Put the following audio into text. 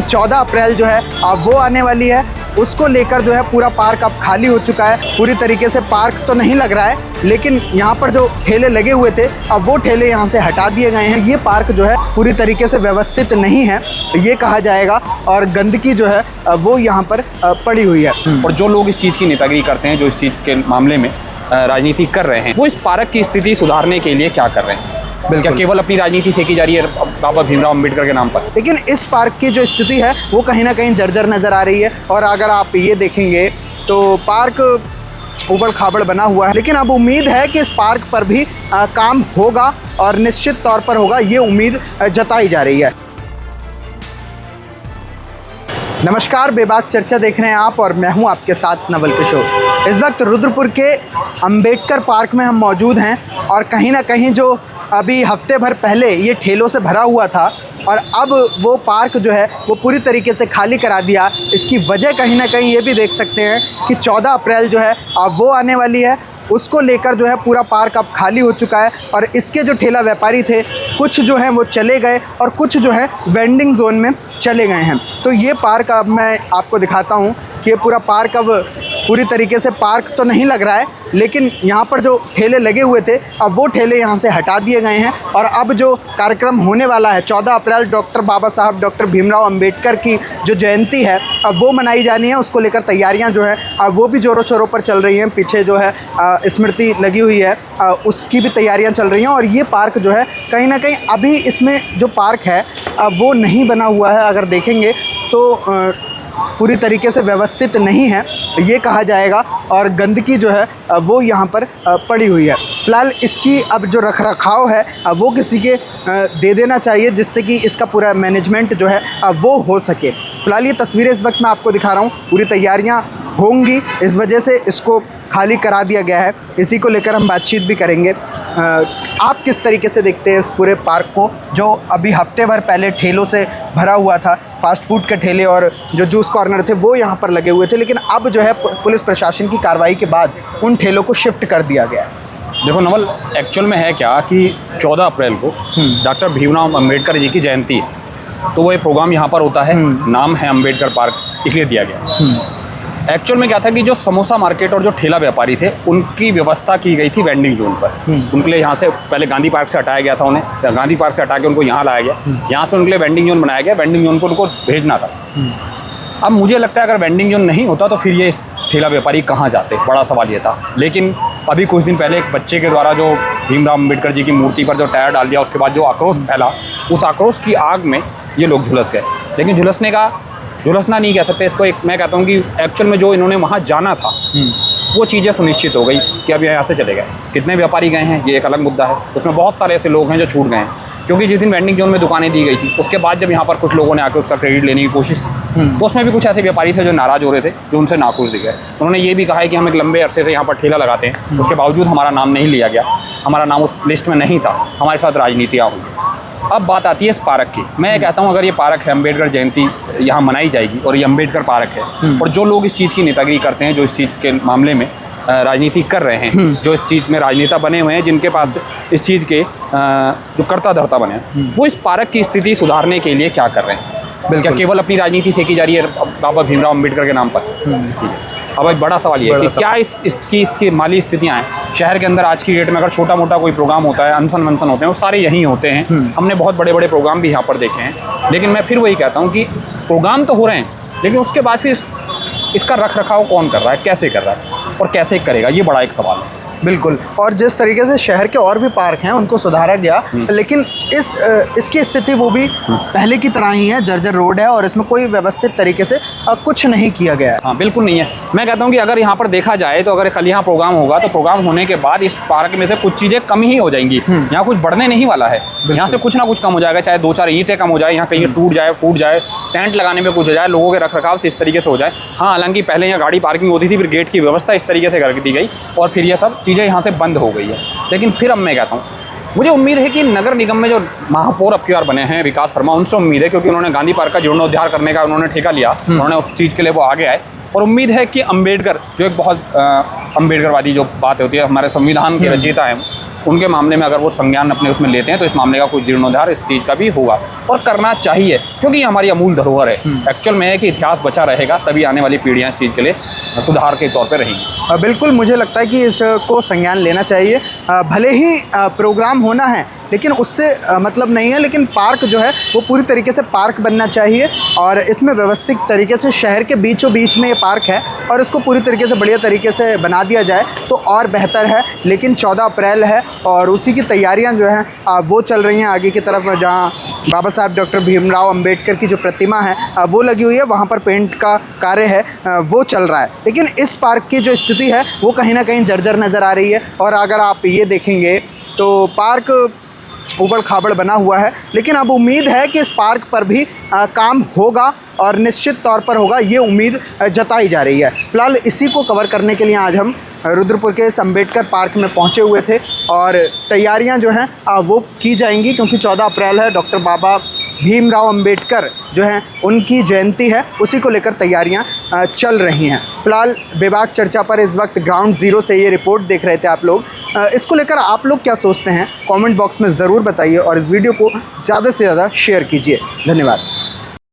14 अप्रैल जो है वो आने वाली है, उसको लेकर जो है पूरा पार्क अब खाली हो चुका है। पूरी तरीके से पार्क तो नहीं लग रहा है, लेकिन यहाँ पर जो ठेले लगे हुए थे अब वो ठेले यहाँ से हटा दिए गए हैं। ये पार्क जो है पूरी तरीके से व्यवस्थित नहीं है ये कहा जाएगा, और गंदगी जो है वो यहाँ पर पड़ी हुई है। और जो लोग इस चीज़ की नेतागिरी करते हैं, जो इस चीज़ के मामले में राजनीति कर रहे हैं, वो इस पार्क की स्थिति सुधारने के लिए क्या कर रहे हैं? क्या केवल अपनी राजनीति सेकी जा रही है बाबा भीमराव अम्बेडकर के नाम पर? लेकिन इस पार्क की जो स्थिति है वो कहीं ना कहीं जर्जर नज़र आ रही है। और अगर आप ये देखेंगे तो पार्क उबड़ खाबड़ बना हुआ है, लेकिन अब उम्मीद है कि इस पार्क पर भी काम होगा और निश्चित तौर पर होगा, ये उम्मीद जताई जा रही है। नमस्कार, बेबाक चर्चा देख रहे हैं आप और मैं हूं आपके साथ नवल किशोर। इस वक्त रुद्रपुर के अंबेडकर पार्क में हम मौजूद हैं और कहीं ना कहीं जो अभी हफ्ते भर पहले ये ठेलों से भरा हुआ था और अब वो पार्क जो है वो पूरी तरीके से खाली करा दिया। इसकी वजह कहीं ना कहीं ये भी देख सकते हैं कि 14 अप्रैल जो है वो आने वाली है, उसको लेकर जो है पूरा पार्क अब खाली हो चुका है। और इसके जो ठेला व्यापारी थे कुछ जो हैं वो चले गए और कुछ जो है वेंडिंग जोन में चले गए हैं। तो ये पार्क अब मैं आपको दिखाता हूँ कि ये पूरा पार्क अब पूरी तरीके से पार्क तो नहीं लग रहा है, लेकिन यहाँ पर जो ठेले लगे हुए थे अब वो ठेले यहाँ से हटा दिए गए हैं। और अब जो कार्यक्रम होने वाला है 14 अप्रैल डॉक्टर बाबा साहब डॉक्टर भीमराव अंबेडकर की जो जयंती है अब वो मनाई जानी है, उसको लेकर तैयारियाँ जो है वो भी ज़ोरों शोरों पर चल रही हैं। पीछे जो है स्मृति लगी हुई है उसकी भी तैयारियाँ चल रही हैं। और ये पार्क जो है कहीं ना कहीं अभी इसमें जो पार्क है वो नहीं बना हुआ है, अगर देखेंगे तो पूरी तरीके से व्यवस्थित नहीं है ये कहा जाएगा, और गंदगी जो है वो यहाँ पर पड़ी हुई है। फ़िलहाल इसकी अब जो रखरखाव है वो किसी के दे देना चाहिए, जिससे कि इसका पूरा मैनेजमेंट जो है वो हो सके। फ़िलहाल ये तस्वीरें इस वक्त मैं आपको दिखा रहा हूँ, पूरी तैयारियाँ होंगी, इस वजह से इसको खाली करा दिया गया है। इसी को लेकर हम बातचीत भी करेंगे। आप किस तरीके से देखते हैं इस पूरे पार्क को, जो अभी हफ्ते भर पहले ठेलों से भरा हुआ था? फास्ट फूड के ठेले और जो जूस कॉर्नर थे वो यहाँ पर लगे हुए थे, लेकिन अब जो है पुलिस प्रशासन की कार्रवाई के बाद उन ठेलों को शिफ्ट कर दिया गया है। देखो नवल, एक्चुअल में है क्या कि 14 अप्रैल को डॉक्टर भीमराव अम्बेडकर जी की जयंती है, तो वो एक प्रोग्राम यहाँ पर होता है, नाम है अम्बेडकर पार्क, इसलिए दिया गया। एक्चुअल में क्या था कि जो समोसा मार्केट और जो ठेला व्यापारी थे उनकी व्यवस्था की गई थी वेंडिंग जोन पर। उनके लिए यहाँ से पहले गांधी पार्क से हटाया गया था, उन्हें गांधी पार्क से हटा के उनको यहाँ लाया गया, यहाँ से उनके लिए वेंडिंग जोन बनाया गया, वेंडिंग जोन को उनको भेजना था। अब मुझे लगता है अगर वेंडिंग जोन नहीं होता तो फिर ये ठेला व्यापारी कहाँ जाते, बड़ा सवाल ये था। लेकिन अभी कुछ दिन पहले एक बच्चे के द्वारा जो भीमराव अम्बेडकर जी की मूर्ति पर जो टायर डाल दिया, उसके बाद जो आक्रोश फैला, उस आक्रोश की आग में ये लोग झुलस गए। लेकिन झुलसना नहीं कह सकते इसको, एक मैं कहता हूँ कि एक्चुअल में जो इन्होंने वहाँ जाना था वो चीज़ें सुनिश्चित हो गई कि अब यहाँ से चले गए। कितने व्यापारी गए हैं ये एक अलग मुद्दा है, उसमें बहुत सारे ऐसे लोग हैं जो छूट गए हैं, क्योंकि जिस दिन वेंडिंग जोन में दुकानें दी गई थी उसके बाद जब यहाँ पर कुछ लोगों ने आकर उसका क्रेडिट लेने की कोशिश की तो उसमें भी कुछ ऐसे व्यापारी थे जो नाराज़ हो रहे थे, जो उनसे नाखुश दिखे। उन्होंने ये भी कहा है कि हम एक लंबे अरसे से यहाँ पर ठेला लगाते हैं, उसके बावजूद हमारा नाम नहीं लिया गया, हमारा नाम उस लिस्ट में नहीं था, हमारे साथ राजनीतियाँ हुई। अब बात आती है इस पार्क की। मैं कहता हूँ अगर ये पार्क है, अम्बेडकर जयंती यहाँ मनाई जाएगी और ये अम्बेडकर पार्क है, और जो लोग इस चीज़ की नेतागिरी करते हैं, जो इस चीज़ के मामले में राजनीति कर रहे हैं, जो इस चीज़ में राजनेता बने हुए हैं, जिनके पास इस चीज़ के जो कर्ता धर्ता बने हैं, वो इस पार्क की स्थिति सुधारने के लिए क्या कर रहे हैं? क्या केवल अपनी राजनीति सेकी जा रही है बाबा भीमराव अम्बेडकर के नाम पर? अब एक बड़ा सवाल ये है कि क्या इसकी माली स्थितियाँ हैं शहर के अंदर आज की डेट में। अगर छोटा मोटा कोई प्रोग्राम होता है, अनशन वनसन होते हैं, वो सारे यहीं होते हैं। हमने बहुत बड़े बड़े प्रोग्राम भी यहाँ पर देखे हैं, लेकिन मैं फिर वही कहता हूँ कि प्रोग्राम तो हो रहे हैं, लेकिन उसके बाद फिर इसका रख रखाव कौन कर रहा है, कैसे कर रहा है और कैसे करेगा, ये बड़ा एक सवाल है। बिल्कुल। और जिस तरीके से शहर के और भी पार्क हैं उनको सुधारा गया, लेकिन इसकी स्थिति वो भी पहले की तरह ही है, जर्जर रोड है और इसमें कोई व्यवस्थित तरीके से कुछ नहीं किया गया है। हाँ, बिल्कुल नहीं है। मैं कहता हूँ कि अगर यहाँ पर देखा जाए तो अगर कल यहाँ प्रोग्राम होगा तो प्रोग्राम होने के बाद इस पार्क में से कुछ चीज़ें कम ही हो जाएंगी। यहाँ कुछ बढ़ने नहीं वाला है, यहाँ से कुछ ना कुछ कम हो जाएगा, चाहे 2-4 ईंटें कम हो जाए, यहाँ कहीं टूट जाए, फूट जाए, टेंट लगाने में कुछ हो जाए, लोगों के रखरखाव से इस तरीके से हो जाए। हाँ, हालांकि पहले यहाँ गाड़ी पार्किंग होती थी, फिर गेट की व्यवस्था इस तरीके से कर दी गई और फिर ये सब चीज़ें यहाँ से बंद हो गई है। लेकिन फिर अब मैं कहता हूँ, मुझे उम्मीद है कि नगर निगम में जो महापौर अब की बार बने हैं विकास शर्मा, उनसे उम्मीद है, क्योंकि उन्होंने गांधी पार्क का जीर्णोद्धार करने का उन्होंने ठेका लिया, उन्होंने उस चीज़ के लिए वो आगे आए। और उम्मीद है कि अम्बेडकर जो एक बहुत अम्बेडकरवादी जो बात होती है, हमारे संविधान के रचयिता हैं, उनके मामले में अगर वो संज्ञान अपने उसमें लेते हैं तो इस मामले का कुछ जीर्णोद्धार इस चीज़ का भी होगा और करना चाहिए, क्योंकि ये हमारी अमूल धरोहर है। एक्चुअल में है कि इतिहास बचा रहेगा, तभी आने वाली पीढ़ियाँ इस चीज़ के लिए सुधार के तौर पर रहेंगी। बिल्कुल, मुझे लगता है कि इसको संज्ञान लेना चाहिए। भले ही प्रोग्राम होना है लेकिन उससे मतलब नहीं है, लेकिन पार्क जो है वो पूरी तरीके से पार्क बनना चाहिए और इसमें व्यवस्थित तरीके से शहर के बीचों बीच में ये पार्क है और इसको पूरी तरीके से बढ़िया तरीके से बना दिया जाए तो और बेहतर है। लेकिन 14 अप्रैल है और उसी की तैयारियां जो हैं वो चल रही हैं आगे की तरफ, जहां बाबा साहब डॉक्टर भीमराव अंबेडकर की जो प्रतिमा है वो लगी हुई है, वहाँ पर पेंट का कार्य है वो चल रहा है। लेकिन इस पार्क की जो स्थिति है वो कहीं ना कहीं जर्जर नज़र आ रही है और अगर आप ये देखेंगे तो पार्क उबड़ खाबड़ बना हुआ है। लेकिन अब उम्मीद है कि इस पार्क पर भी काम होगा और निश्चित तौर पर होगा, ये उम्मीद जताई जा रही है। फ़िलहाल इसी को कवर करने के लिए आज हम रुद्रपुर के इस अंबेडकर पार्क में पहुंचे हुए थे और तैयारियां जो हैं वो की जाएंगी, क्योंकि 14 अप्रैल है, डॉक्टर बाबा भीमराव अंबेडकर जो हैं उनकी जयंती है, उसी को लेकर तैयारियां चल रही हैं। फ़िलहाल बेबाक चर्चा पर इस वक्त ग्राउंड ज़ीरो से ये रिपोर्ट देख रहे थे आप लोग। इसको लेकर आप लोग क्या सोचते हैं कमेंट बॉक्स में ज़रूर बताइए और इस वीडियो को ज़्यादा से ज़्यादा शेयर कीजिए। धन्यवाद।